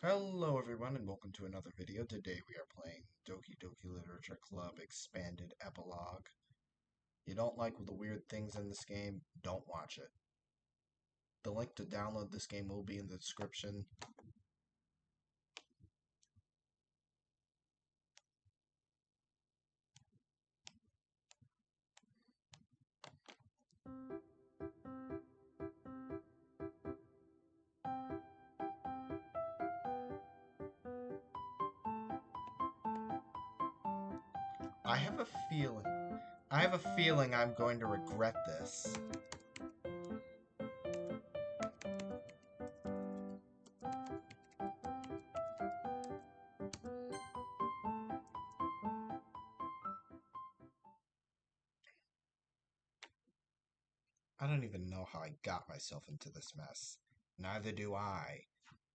Hello everyone and welcome to another video. Today we are playing Doki Doki Literature Club Expanded Epilogue. You don't like the weird things in this game? Don't watch it. The link to download this game will be in the description. I have a feeling I'm going to regret this. I don't even know how I got myself into this mess. Neither do I.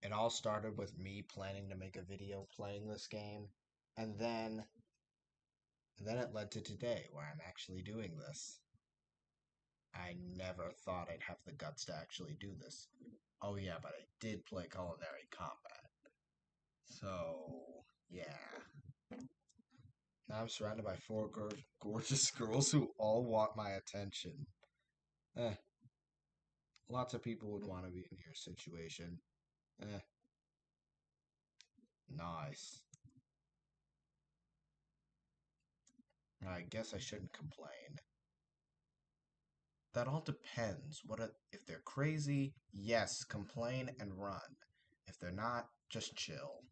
It all started with me planning to make a video playing this game, and then it led to today, where I'm actually doing this. I never thought I'd have the guts to actually do this. Oh yeah, but I did play culinary combat. So, yeah. Now I'm surrounded by four gorgeous girls who all want my attention. Eh, lots of people would want to be in your situation. Eh, nice. I guess I shouldn't complain. That all depends. If they're crazy? Yes, complain and run. If they're not, just chill.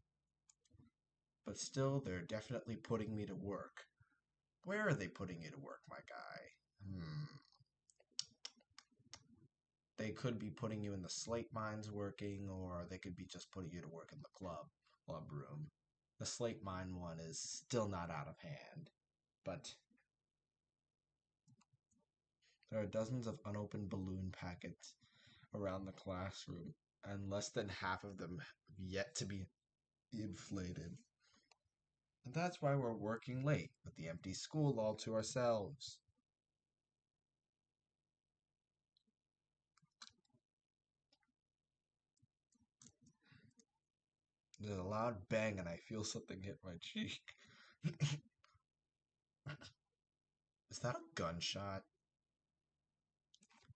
But still, they're definitely putting me to work. Where are they putting you to work, my guy? They could be putting you in the slate mines working, or they could be just putting you to work in the club room. The slate mine one is still not out of hand, but there are dozens of unopened balloon packets around the classroom, and less than half of them have yet to be inflated. And that's why we're working late, with the empty school all to ourselves. There's a loud bang and I feel something hit my cheek. Is that a gunshot?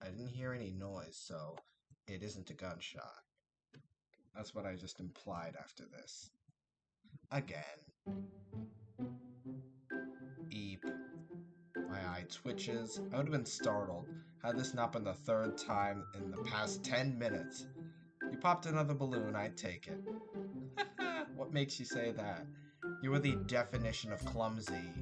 I didn't hear any noise, so it isn't a gunshot. That's what I just implied after this. Again. Eep. My eye twitches. I would have been startled had this not been the third time in the past 10 minutes. You popped another balloon, I'd take it. What makes you say that? You are the definition of clumsy.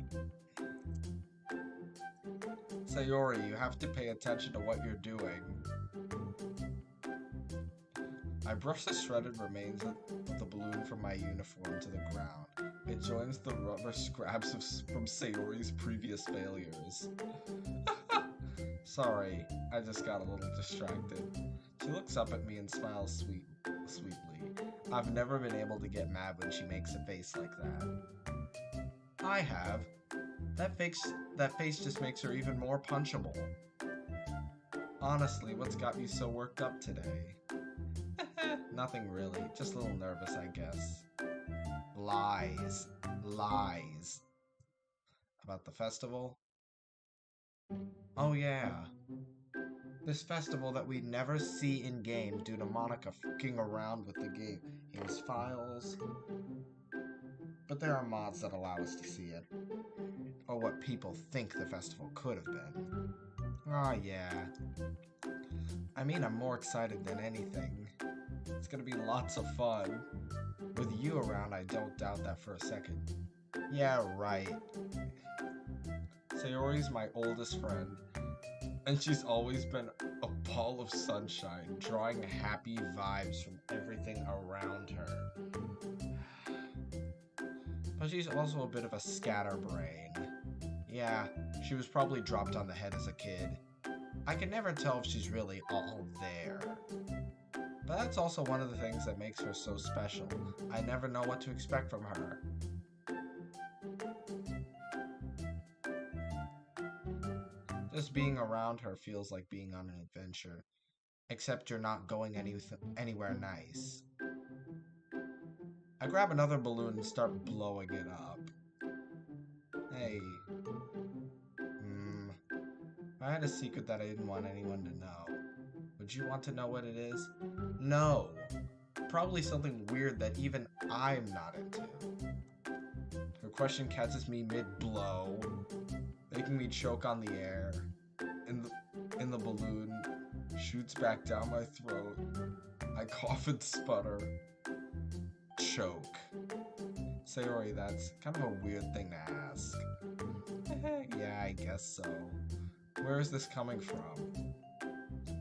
Sayori, you have to pay attention to what you're doing. I brush the shredded remains of the balloon from my uniform to the ground. It joins the rubber scraps from Sayori's previous failures. Sorry, I just got a little distracted. She looks up at me and smiles sweetly. I've never been able to get mad when she makes a face like that. I have. That face just makes her even more punchable. Honestly, what's got you so worked up today? Nothing really, just a little nervous, I guess. Lies. Lies. About the festival? Oh yeah. This festival that we never see in-game due to Monica fucking around with the game's files. But there are mods that allow us to see it. Or what people think the festival could have been. Ah, yeah. I mean, I'm more excited than anything. It's gonna be lots of fun. With you around, I don't doubt that for a second. Yeah, right. Sayori's my oldest friend, and she's always been a ball of sunshine, drawing happy vibes from everything around her. But she's also a bit of a scatterbrain. Yeah, she was probably dropped on the head as a kid. I can never tell if she's really all there. But that's also one of the things that makes her so special. I never know what to expect from her. Just being around her feels like being on an adventure. Except you're not going anywhere nice. I grab another balloon and start blowing it up. Hey. If I had a secret that I didn't want anyone to know, would you want to know what it is? No. Probably something weird that even I'm not into. Her question catches me mid-blow, making me choke on the air. In the balloon, shoots back down my throat. I cough and sputter. Choke. Sayori, that's kind of a weird thing to ask. Yeah, I guess so. Where is this coming from?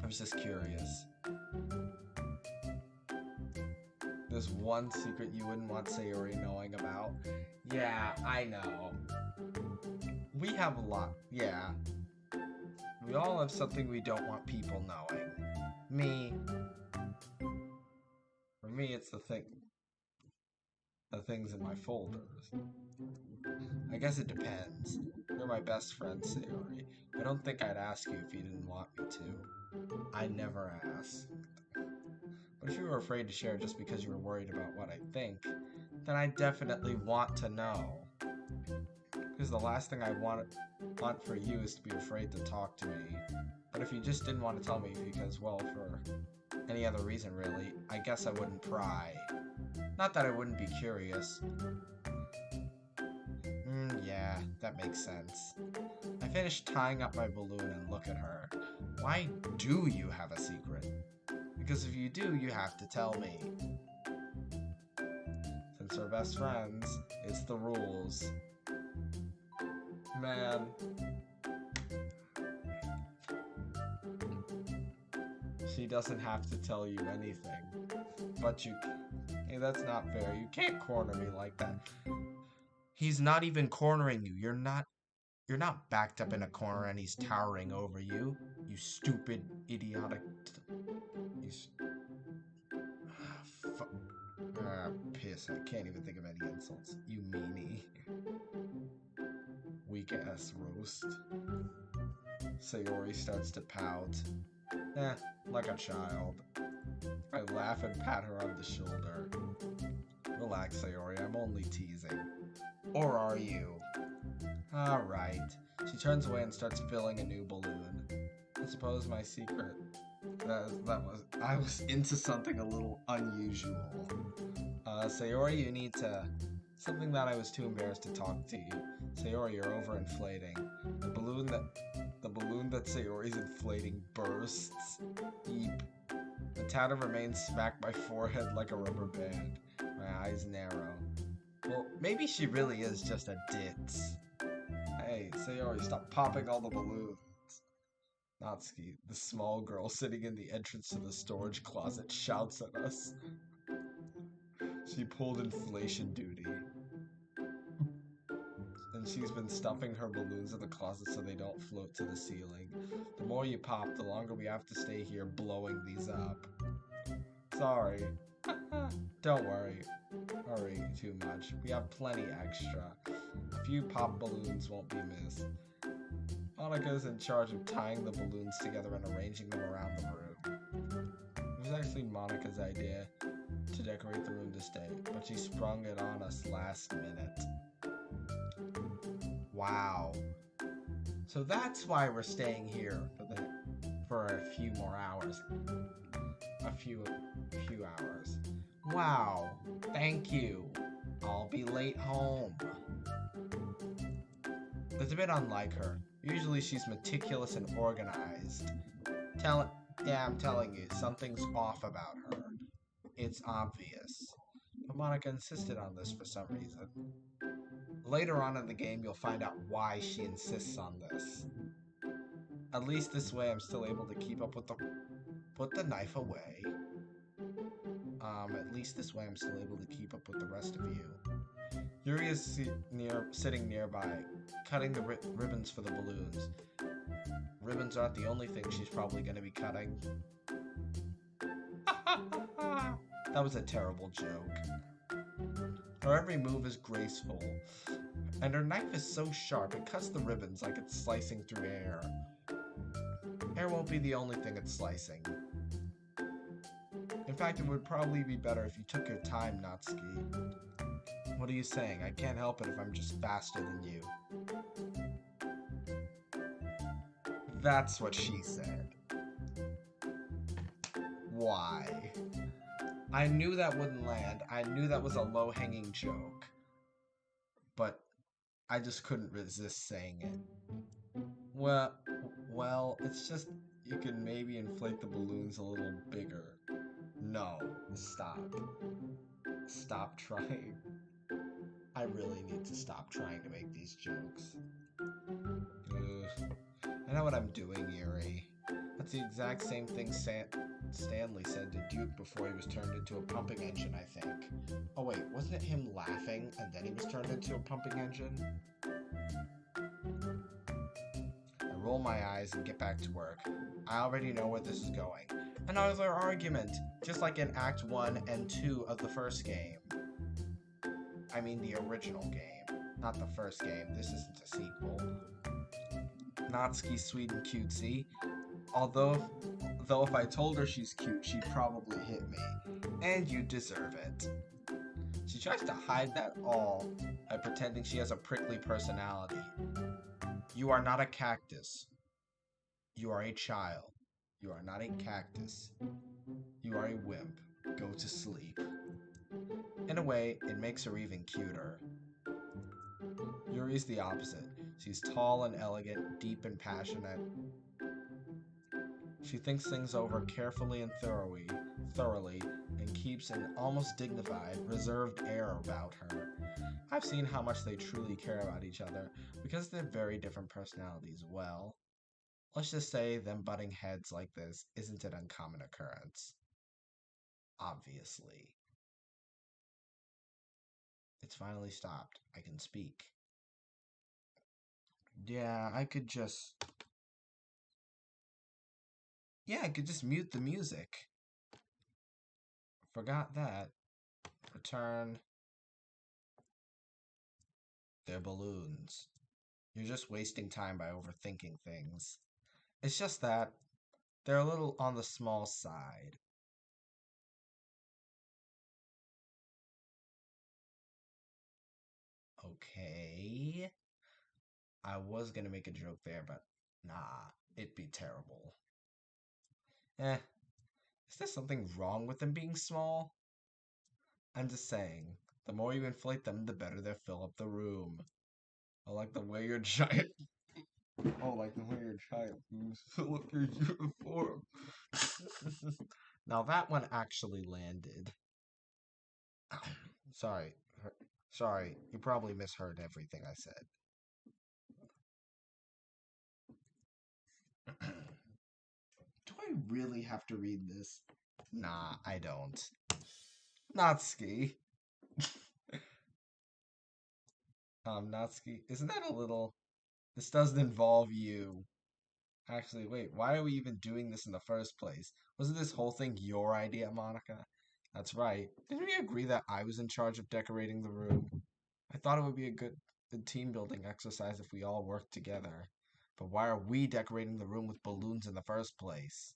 I was just curious. There's one secret you wouldn't want Sayori knowing about. Yeah, I know. We have a lot. Yeah. We all have something we don't want people knowing. Me. For me, it's the things in my folders. I guess it depends. You're my best friend, Sayori. I don't think I'd ask you if you didn't want me to. I never ask. But if you were afraid to share just because you were worried about what I think, then I definitely want to know. Because the last thing I want for you is to be afraid to talk to me. But if you just didn't want to tell me because, well, for any other reason really, I guess I wouldn't pry. Not that I wouldn't be curious. Yeah, that makes sense. I finish tying up my balloon and look at her. Why do you have a secret? Because if you do, you have to tell me. Since we're best friends, it's the rules. Man. She doesn't have to tell you anything. But you... Hey, that's not fair. You can't corner me like that. He's not even cornering you. You're not backed up in a corner and he's towering over you. You stupid, idiotic... Piss. I can't even think of any insults. You meanie. Weak-ass roast. Sayori starts to pout. Like a child. I laugh and pat her on the shoulder. Relax, Sayori, I'm only teasing. Or are you? Alright. She turns away and starts filling a new balloon. I suppose my secret... I was into something a little unusual. Sayori, you need to... Something that I was too embarrassed to talk to you. Sayori, you're overinflating. The balloon that Sayori's inflating bursts. Eep. The tattle remains smacked my forehead like a rubber band. My eyes narrow. Well, maybe she really is just a ditz. Hey, Sayori, stop popping all the balloons. Natsuki, the small girl sitting in the entrance to the storage closet, shouts at us. She pulled inflation duty. And she's been stuffing her balloons in the closet so they don't float to the ceiling. The more you pop, the longer we have to stay here blowing these up. Sorry. Don't worry too much. We have plenty extra. A few pop balloons won't be missed. Monika's in charge of tying the balloons together and arranging them around the room. It was actually Monika's idea to decorate the room to stay, but she sprung it on us last minute. Wow. So that's why we're staying here for a few more hours. A few hours. Wow. Thank you. I'll be late home. It's a bit unlike her. Usually she's meticulous and organized. I'm telling you, something's off about her. It's obvious. But Monika insisted on this for some reason. Later on in the game, you'll find out why she insists on this. At least this way, I'm still able to keep up with the... Put the knife away. At least this way, I'm still able to keep up with the rest of you. Yuri is sitting nearby, cutting the ribbons for the balloons. Ribbons aren't the only thing she's probably going to be cutting. That was a terrible joke. Her every move is graceful, and her knife is so sharp it cuts the ribbons like it's slicing through air. Air won't be the only thing it's slicing. In fact, it would probably be better if you took your time, Natsuki. What are you saying? I can't help it if I'm just faster than you. That's what she said. Why? I knew that wouldn't land. I knew that was a low-hanging joke. But I just couldn't resist saying it. Well, it's just you can maybe inflate the balloons a little bigger. No, stop. Stop trying. I really need to stop trying to make these jokes. Ugh. I know what I'm doing, Yuri. That's the exact same thing Stanley said to Duke before he was turned into a pumping engine, I think. Oh wait, wasn't it him laughing and then he was turned into a pumping engine? I roll my eyes and get back to work. I already know where this is going. Another argument, just like in Act 1 and 2 of the first game. I mean the original game, not the first game. This isn't a sequel. Natsuki's sweet and cutesy. Though if I told her she's cute, she'd probably hit me. And you deserve it. She tries to hide that all by pretending she has a prickly personality. You are not a cactus. You are a child. You are not a cactus. You are a wimp. Go to sleep. In a way, it makes her even cuter. Yuri's the opposite. She's tall and elegant, deep and passionate. She thinks things over carefully and thoroughly, and keeps an almost dignified, reserved air about her. I've seen how much they truly care about each other, because they're very different personalities. Well, let's just say them butting heads like this isn't an uncommon occurrence. Obviously. It's finally stopped. I can speak. Yeah, I could just mute the music. Forgot that. Return. They're balloons. You're just wasting time by overthinking things. It's just that they're a little on the small side. Okay. I was gonna make a joke there, but nah, it'd be terrible. Is there something wrong with them being small? I'm just saying, the more you inflate them, the better they'll fill up the room. I like the way your giant... Oh, like the way your giant boobs fill up your uniform. Now that one actually landed. Sorry. Sorry, you probably misheard everything I said. Do I really have to read this? Nah, I don't. Natsuki. Natsuki, isn't that a little... This doesn't involve you. Actually, wait, why are we even doing this in the first place? Wasn't this whole thing your idea, Monica? That's right. Didn't we agree that I was in charge of decorating the room? I thought it would be a good team building exercise if we all worked together. But why are we decorating the room with balloons in the first place?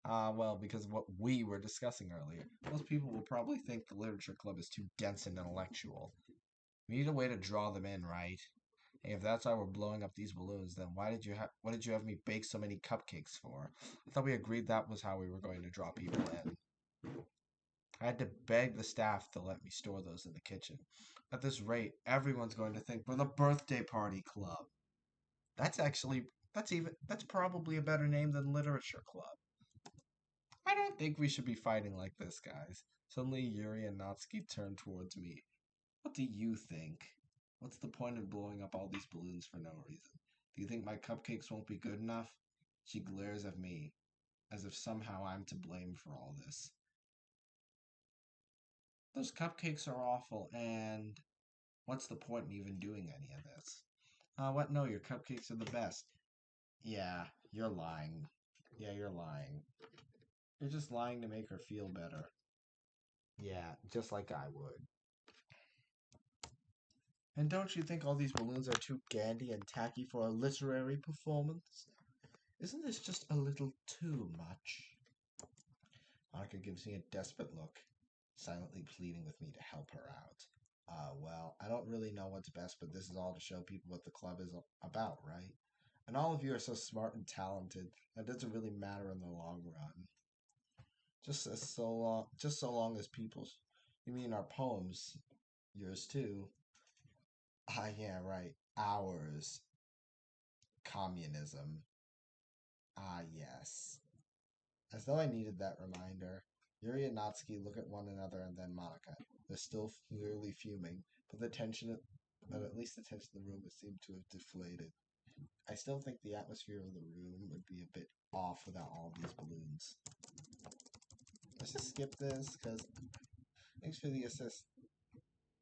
Well, because of what we were discussing earlier. Most people will probably think the literature club is too dense and intellectual. We need a way to draw them in, right? Hey, if that's how we're blowing up these balloons, then what did you have me bake so many cupcakes for? I thought we agreed that was how we were going to draw people in. I had to beg the staff to let me store those in the kitchen. At this rate, everyone's going to think we're the birthday party club. That's probably a better name than literature club. I don't think we should be fighting like this, guys. Suddenly, Yuri and Natsuki turned towards me. What do you think? What's the point of blowing up all these balloons for no reason? Do you think my cupcakes won't be good enough? She glares at me, as if somehow I'm to blame for all this. Those cupcakes are awful, and what's the point in even doing any of this? What? No, your cupcakes are the best. Yeah, you're lying. Yeah, you're lying. You're just lying to make her feel better. Yeah, just like I would. And don't you think all these balloons are too gandy and tacky for a literary performance? Isn't this just a little too much? Monica gives me a desperate look, silently pleading with me to help her out. Well, I don't really know what's best, but this is all to show people what the club is about, right? And all of you are so smart and talented, that doesn't really matter in the long run. Just so long as people's, you mean our poems, yours too. Ah, yeah, right. Ours. Communism. Ah, yes. As though I needed that reminder, Yuri and Natsuki look at one another and then Monica. They're still clearly fuming, but at least the tension in the room would seem to have deflated. I still think the atmosphere of the room would be a bit off without all these balloons. Let's just skip this, because thanks for the assist.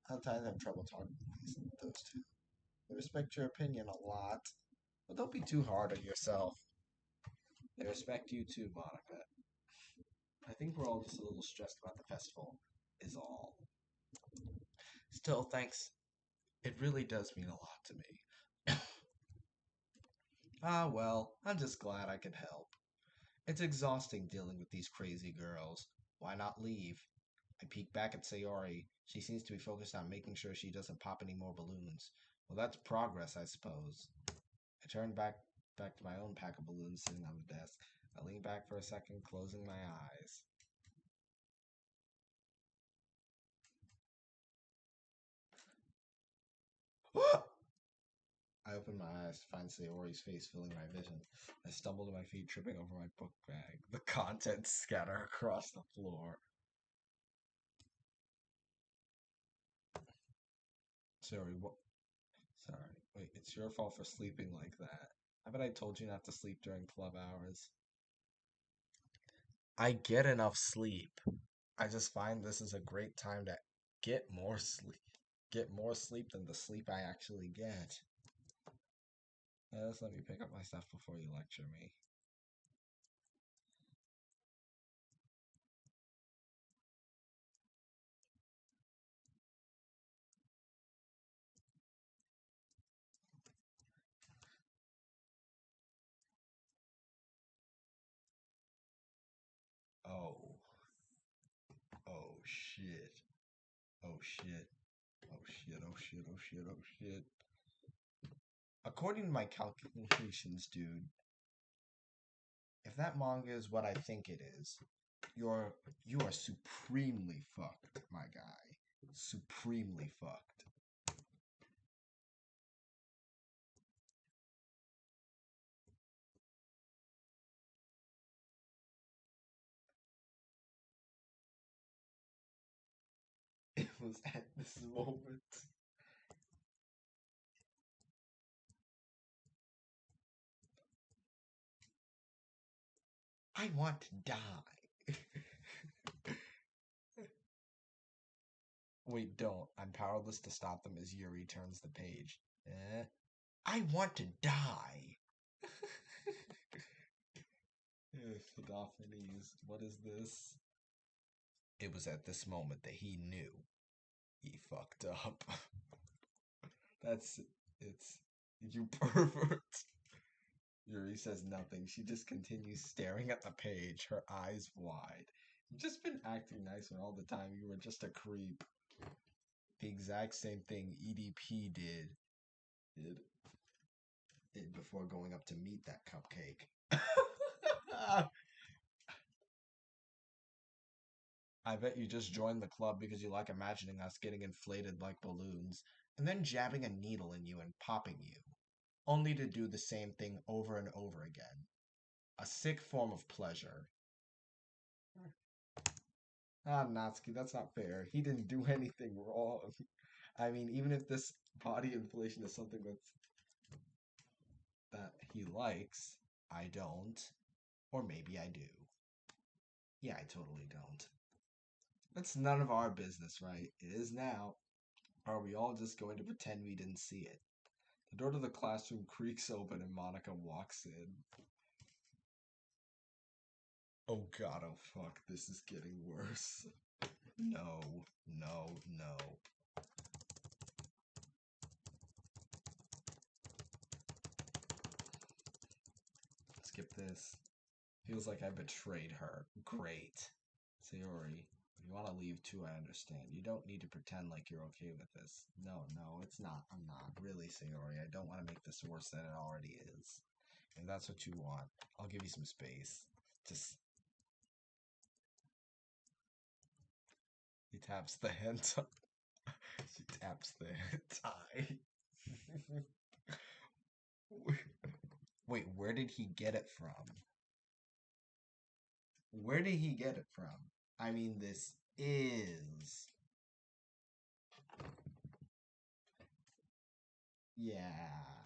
Sometimes I have trouble talking to those two. I respect your opinion a lot, but don't be too hard on yourself. They respect you too, Monica. I think we're all just a little stressed about the festival, is all. Still, thanks. It really does mean a lot to me. Ah, well, I'm just glad I could help. It's exhausting dealing with these crazy girls. Why not leave? I peek back at Sayori. She seems to be focused on making sure she doesn't pop any more balloons. Well, that's progress, I suppose. I turn back to my own pack of balloons sitting on the desk. I lean back for a second, closing my eyes. I open my eyes to find Sayori's face filling my vision. I stumble to my feet, tripping over my book bag. The contents scatter across the floor. Sayori, what? Sorry. Wait, it's your fault for sleeping like that. I bet I told you not to sleep during club hours. I get enough sleep. I just find this is a great time to get more sleep. Get more sleep than the sleep I actually get. Just let me pick up my stuff before you lecture me. Oh. Oh shit. Oh shit. Oh shit. Oh shit. Oh shit. Oh shit. According to my calculations, dude, if that manga is what I think it is, you are supremely fucked, my guy. Supremely fucked. It was at this moment. I want to die. Wait, don't. I'm powerless to stop them as Yuri turns the page. I want to die. Sodaphanes, what is this? It was at this moment that he knew he fucked up. It's, you pervert. Yuri says nothing. She just continues staring at the page, her eyes wide. You've just been acting nicer all the time. You were just a creep. The exact same thing EDP did before going up to meet that cupcake. I bet you just joined the club because you like imagining us getting inflated like balloons, and then jabbing a needle in you and popping you, only to do the same thing over and over again. A sick form of pleasure. Ah, Natsuki, that's not fair. He didn't do anything wrong. I mean, even if this body inflation is something that he likes, I don't. Or maybe I do. Yeah, I totally don't. That's none of our business, right? It is now. Are we all just going to pretend we didn't see it? The door to the classroom creaks open and Monica walks in. Oh god, oh fuck, this is getting worse. No, no, no. Skip this. Feels like I betrayed her. Great. Sayori, if you want to leave too, I understand. You don't need to pretend like you're okay with this. No, it's not. I'm not. Really, Sayori, I don't want to make this worse than it already is. If that's what you want, I'll give you some space. Just... He taps the hentai. She taps the hentai. Wait, where did he get it from? Where did he get it from? I mean, this is... Yeah.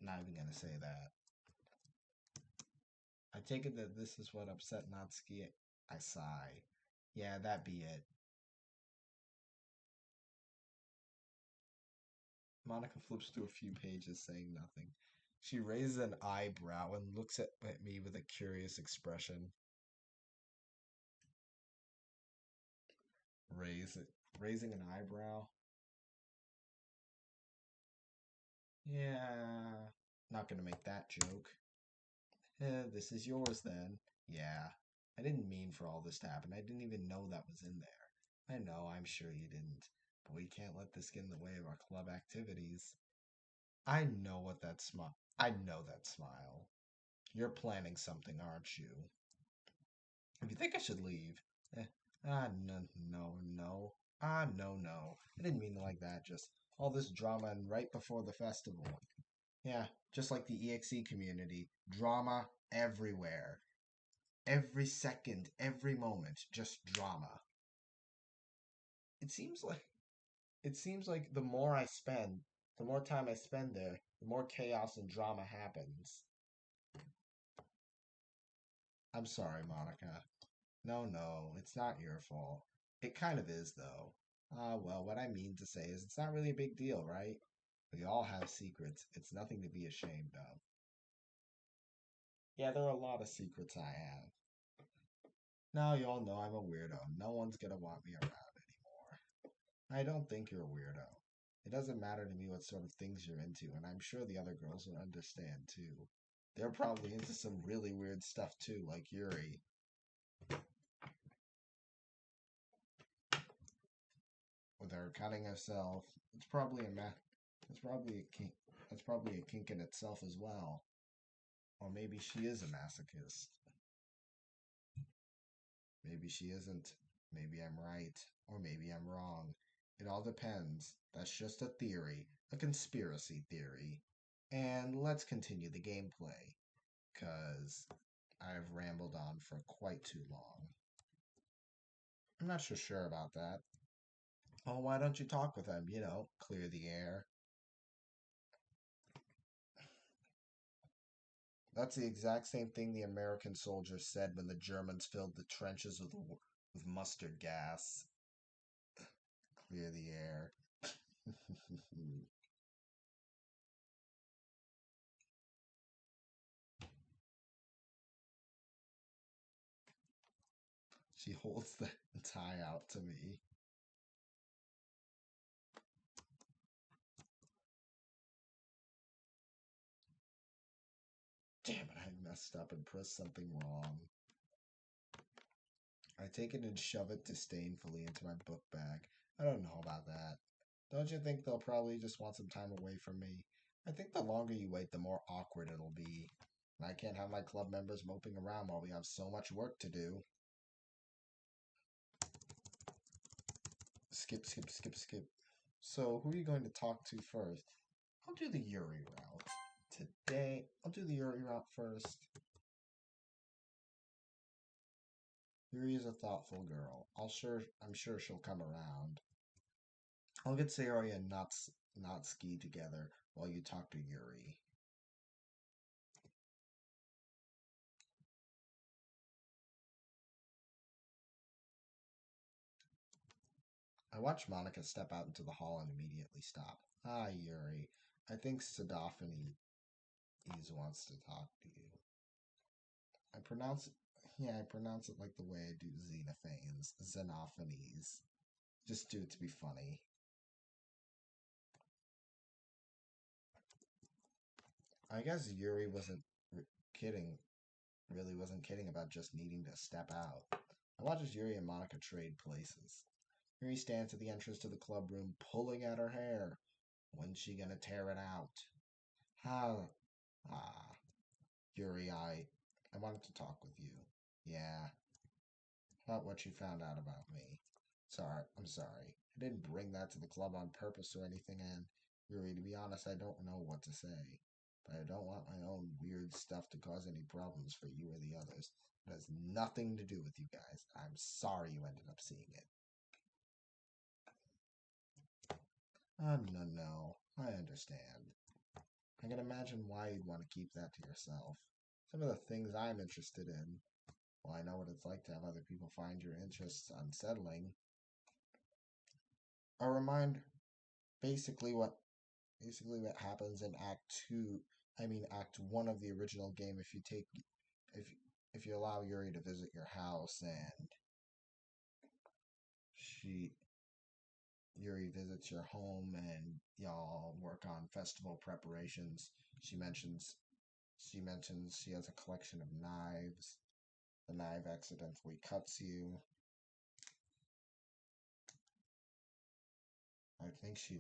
Not even gonna say that. I take it that this is what upset Natsuki. I sigh. Yeah, that be it. Monica flips through a few pages saying nothing. She raises an eyebrow and looks at me with a curious expression. Raising an eyebrow? Yeah. Not gonna make that joke. This is yours then. Yeah. I didn't mean for all this to happen. I didn't even know that was in there. I know, I'm sure you didn't. But we can't let this get in the way of our club activities. I know what that smile. I know that smile. You're planning something, aren't you? If you think I should leave, eh, no. No. I didn't mean it like that. Just all this drama and right before the festival. Yeah, just like the EXE community. Drama everywhere. Every second, every moment, just drama. It seems like the more I spend, the more time I spend there, the more chaos and drama happens. I'm sorry, Monica. No, it's not your fault. It kind of is, though. Well, what I mean to say is it's not really a big deal, right? We all have secrets. It's nothing to be ashamed of. Yeah, there are a lot of secrets I have. Now you all know I'm a weirdo. No one's gonna want me around anymore. I don't think you're a weirdo. It doesn't matter to me what sort of things you're into, and I'm sure the other girls will understand too. They're probably into some really weird stuff too, like Yuri. With her cutting herself, it's probably a it's probably a kink. That's probably a kink in itself as well. Or maybe she is a masochist. Maybe she isn't. Maybe I'm right. Or maybe I'm wrong. It all depends. That's just a theory. A conspiracy theory. And let's continue the gameplay. Because I've rambled on for quite too long. I'm not so sure about that. Oh, why don't you talk with them? Clear the air. That's the exact same thing the American soldiers said when the Germans filled the trenches with mustard gas. Clear the air. She holds the tie out to me. Damn it, I messed up and pressed something wrong. I take it and shove it disdainfully into my book bag. I don't know about that. Don't you think they'll probably just want some time away from me? I think the longer you wait, the more awkward it'll be. And I can't have my club members moping around while we have so much work to do. Skip. So, who are you going to talk to first? I'll do the Yuri route. Today, I'll do the Yuri route first. Yuri is a thoughtful girl. I'm sure she'll come around. I'll get Sayori and Natsuki together while you talk to Yuri. I watch Monica step out into the hall and immediately stop. Ah, Yuri. I think sodaphanes wants to talk to you. I pronounce it, yeah, I pronounce it like the way I do xenophanes. Xenophanes. Just do it to be funny. I guess Yuri wasn't kidding, really wasn't kidding about just needing to step out. I watch as Yuri and Monica trade places. Yuri stands at the entrance to the club room, pulling at her hair. When's she gonna tear it out? How? Ah, Yuri, I wanted to talk with you. Yeah, about what you found out about me. I'm sorry. I didn't bring that to the club on purpose or anything, and Yuri, to be honest, I don't know what to say. But I don't want my own weird stuff to cause any problems for you or the others. It has nothing to do with you guys. I'm sorry you ended up seeing it. No. I understand. I can imagine why you'd want to keep that to yourself. Some of the things I'm interested in. Well, I know what it's like to have other people find your interests unsettling. A reminder, basically what happens in Act 1 of the original game if if you allow Yuri to visit your house and she Yuri visits your home and y'all work on festival preparations. She mentions she has a collection of knives. The knife accidentally cuts you. I think she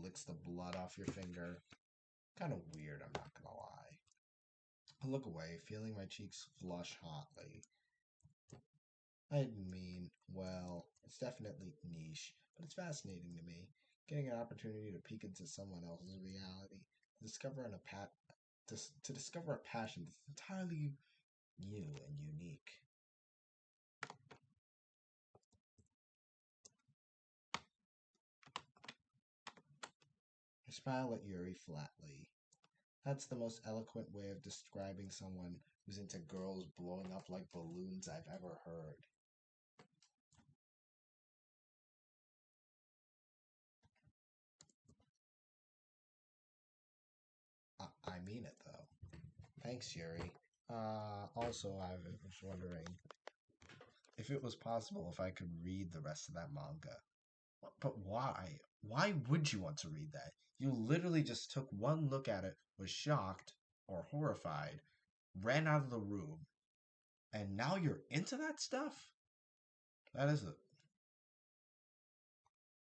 licks the blood off your finger. Kind of weird, I'm not gonna lie. I look away, feeling my cheeks flush hotly. I mean, well, it's definitely niche, but it's fascinating to me. Getting an opportunity to peek into someone else's reality, discovering a pat, to discover a passion that's entirely new and unique. I smile at Yuri flatly. That's the most eloquent way of describing someone who's into girls blowing up like balloons I've ever heard. I mean it, though. Thanks, Yuri. Also, I was wondering if it was possible if I could read the rest of that manga. But why? Why would you want to read that? You literally just took one look at it, was shocked or horrified, ran out of the room, and now you're into that stuff? That is a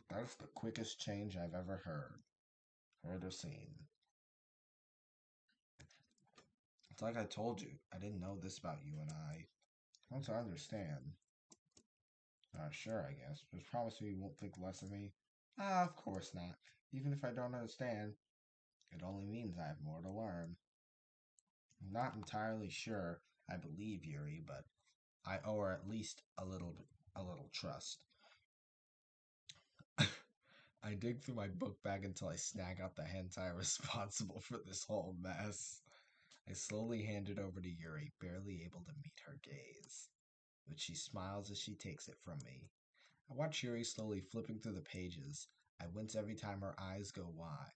that's the quickest change I've ever heard or seen. It's like I told you, I didn't know this about you and I. Once I understand. Sure, I guess. Just promise me you won't think less of me. Of course not. Even if I don't understand, it only means I have more to learn. I'm not entirely sure I believe Yuri, but I owe her at least a little trust. I dig through my book bag until I snag out the hentai responsible for this whole mess. I slowly hand it over to Yuri, barely able to meet her gaze. But she smiles as she takes it from me. I watch Yuri slowly flipping through the pages. I wince every time her eyes go wide.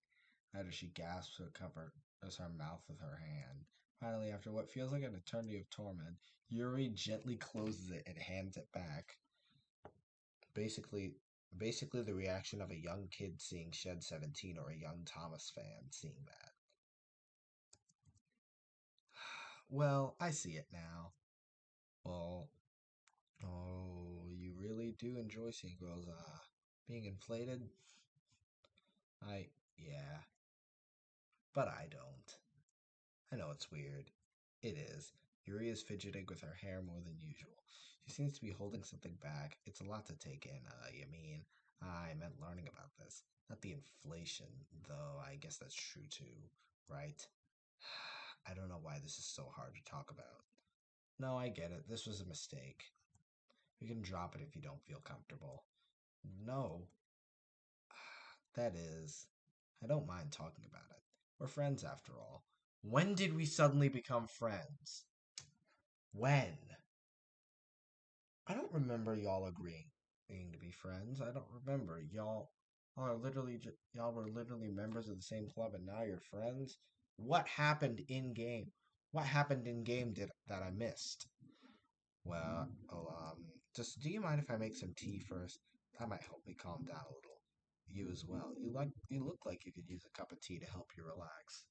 As she gasps or covers her mouth with her hand. Finally, after what feels like an eternity of torment, Yuri gently closes it and hands it back. Basically, basically the reaction of a young kid seeing Shed 17 or a young Thomas fan seeing that. Well, I see it now. Well, oh, you really do enjoy seeing girls, being inflated? Yeah, but I don't. I know it's weird. It is. Yuri is fidgeting with her hair more than usual. She seems to be holding something back. It's a lot to take in, you mean? I meant learning about this. Not the inflation, though I guess that's true too, right? I don't know why this is so hard to talk about. No, I get it. This was a mistake. We can drop it if you don't feel comfortable. No, that is. I don't mind talking about it. We're friends after all. When did we suddenly become friends? When? I don't remember y'all agreeing to be friends. I don't remember. Y'all were literally members of the same club and now you're friends? What happened in game? What happened in game did that I missed? Well, just do you mind if I make some tea first? That might help me calm down a little. You as well. You look like you could use a cup of tea to help you relax.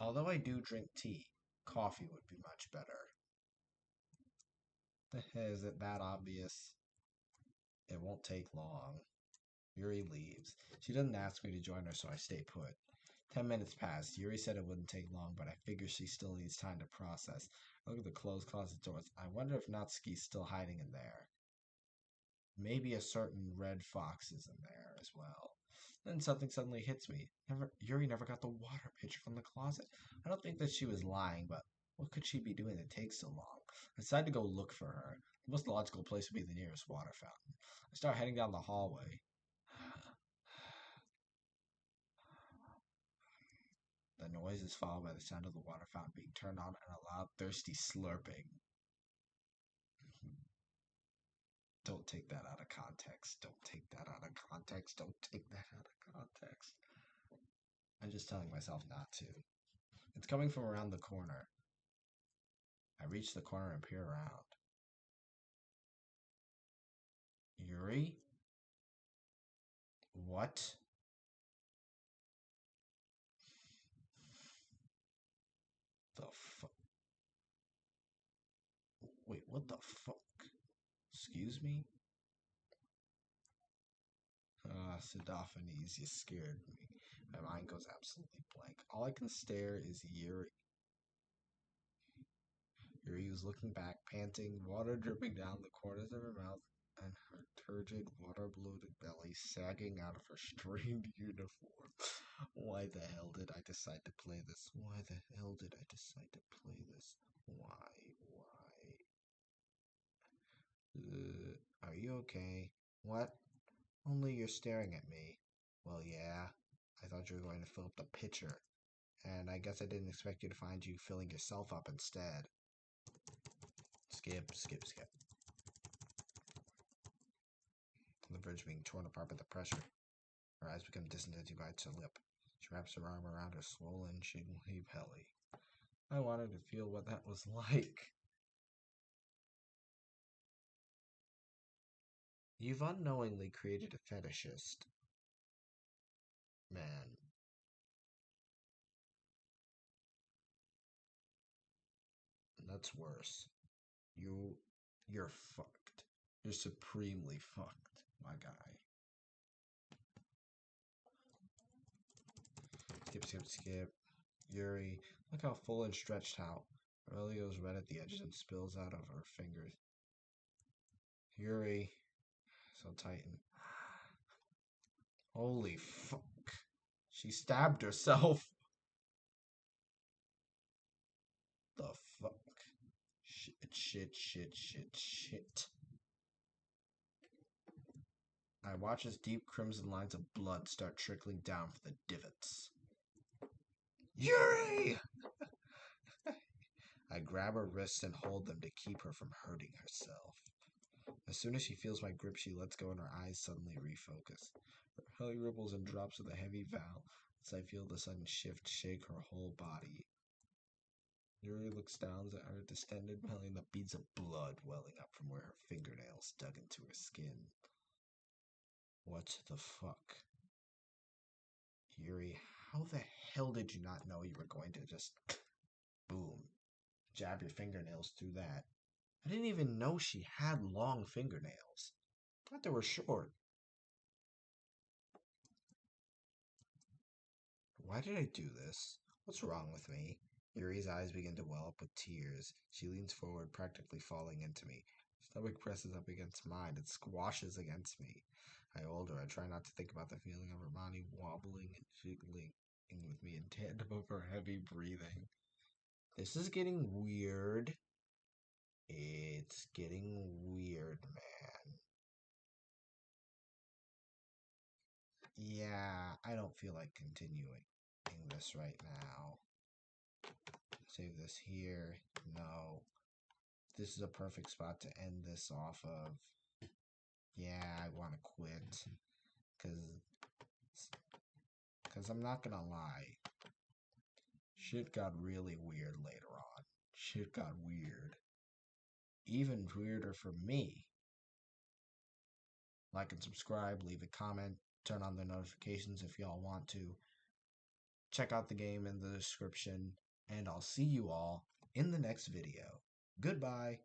Although I do drink tea, coffee would be much better. Is it that obvious? It won't take long. Yuri leaves. She doesn't ask me to join her, so I stay put. 10 minutes pass. Yuri said it wouldn't take long, but I figure she still needs time to process. I look at the closed closet doors. I wonder if Natsuki's still hiding in there. Maybe a certain red fox is in there as well. Then something suddenly hits me. Yuri never got the water pitcher from the closet. I don't think that she was lying, but what could she be doing that takes so long? I decide to go look for her. The most logical place would be the nearest water fountain. I start heading down the hallway. The noise is followed by the sound of the water fountain being turned on and a loud, thirsty slurping. Don't take that out of context. Don't take that out of context. Don't take that out of context. I'm just telling myself not to. It's coming from around the corner. I reach the corner and peer around. Yuri? What? The fuck? Wait, what the fuck? Excuse me? Sodaphanes, you scared me. My mind goes absolutely blank. All I can stare is Yuri. Yuri was looking back, panting, water dripping down the corners of her mouth, and her turgid, water-bloated belly sagging out of her strained uniform. Why the hell did I decide to play this? Why the hell did I decide to play this? Why? Are you okay? What? Only you're staring at me. Well, yeah. I thought you were going to fill up the pitcher. And I guess I didn't expect you to find you filling yourself up instead. Skip, skip, skip. The bridge being torn apart by the pressure. Her eyes become distant as she bites her lip. She wraps her arm around her swollen, shaking belly. I wanted to feel what that was like. You've unknowingly created a fetishist. Man. That's worse. You're fucked. You're supremely fucked, my guy. Skip, skip, skip. Yuri, look how full and stretched out. Aurelio's red at the edges and spills out of her fingers. Yuri, so tighten. Holy fuck. She stabbed herself. The fuck? Shit, shit, shit, shit, shit. I watch as deep crimson lines of blood start trickling down from the divots. Yuri! I grab her wrists and hold them to keep her from hurting herself. As soon as she feels my grip, she lets go and her eyes suddenly refocus. Her belly ripples and drops with a heavy vow as I feel the sudden shift shake her whole body. Yuri looks down at her distended belly and the beads of blood welling up from where her fingernails dug into her skin. What the fuck? Yuri, how the hell did you not know you were going to just, boom, jab your fingernails through that? I didn't even know she had long fingernails. I thought they were short. Why did I do this? What's wrong with me? Yuri's eyes begin to well up with tears. She leans forward, practically falling into me. Her stomach presses up against mine. It squashes against me. I hold her. I try not to think about the feeling of her body wobbling and jiggling with me in tandem of her heavy breathing. This is getting weird. It's getting weird, man. Yeah, I don't feel like continuing this right now. Save this here. No. This is a perfect spot to end this off of. Yeah, I want to quit. Because I'm not going to lie. Shit got really weird later on. Shit got weird. Even weirder for me. Like and subscribe, leave a comment, turn on the notifications if y'all want to. Check out the game in the description, and I'll see you all in the next video. Goodbye.